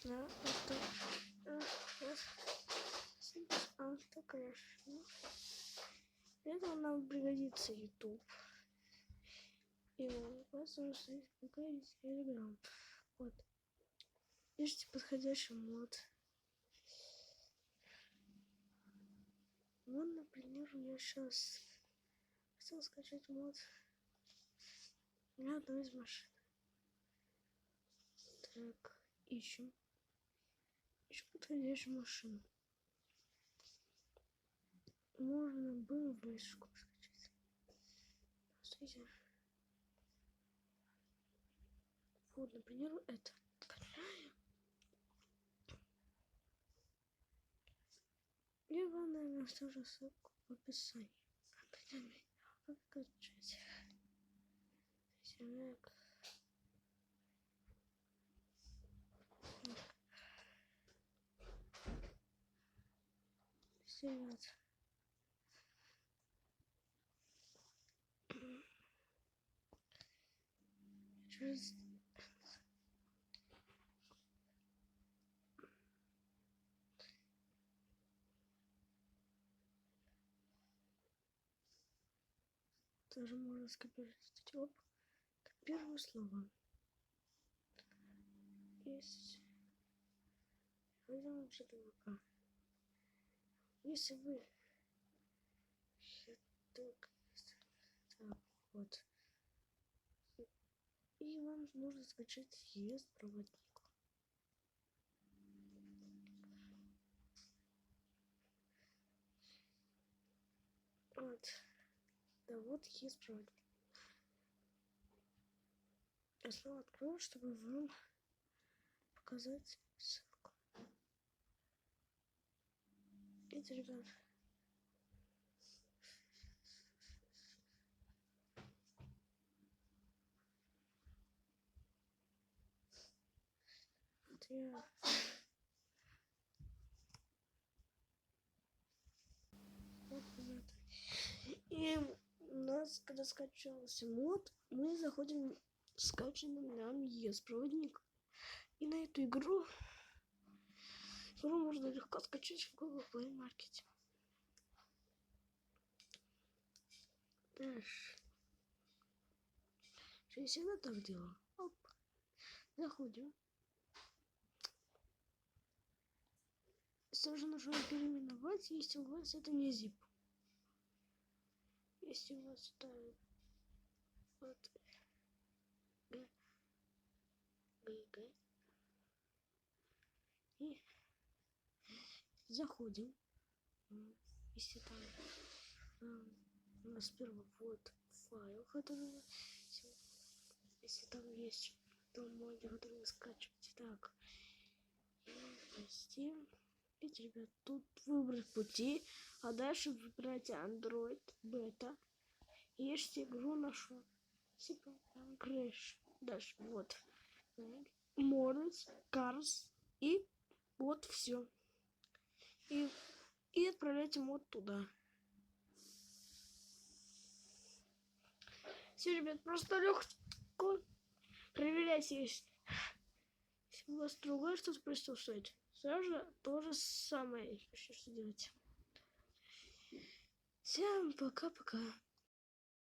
Да, конечно. Это нам пригодится YouTube. И возможно, пригодится Telegram. Вот. Ищите подходящий мод. Вот, например, я сейчас хотел скачать мод для одной из машин. Так, ищем подходящую машину. Можно было вышку скачать. Смотрите. Вот, например, это. Я вам, наверное, оставлю ссылку в описании. Как скачать? Ребят. Через... Тоже можно скопировать. Оп. Как первое слово. Есть. Возьмем ЖДВК. Если вы... Так, вот. И вам нужно скачать ES проводник. Вот. Да, вот ES проводник. Я снова открою, чтобы вам показать ссылку. Это, ребят. Я... Вот, и у нас, когда скачался мод, мы заходим в скачанный нам ES проводник. И на эту игру можно легко скачать в Google Play Market. Дальше. Я всегда так делаю. Оп. Заходим. Сразу нужно переименовать, если у вас это не zip. Если у вас это вот г. И заходим. Если там у нас первый вот файл, который если там есть то моде, который вы скачиваете. Так. Steam. Видите, ребят, тут выбрать пути, а дальше выбирайте Android бета. Ищите игру нашу. Типа Crash. Дальше вот. Models, Cars и вот все. И отправляйте мод туда. Все, ребят, просто легко. Проверяйте, если у вас другое что-то присутствует. Сразу же то же самое. Что делать? Всем пока-пока.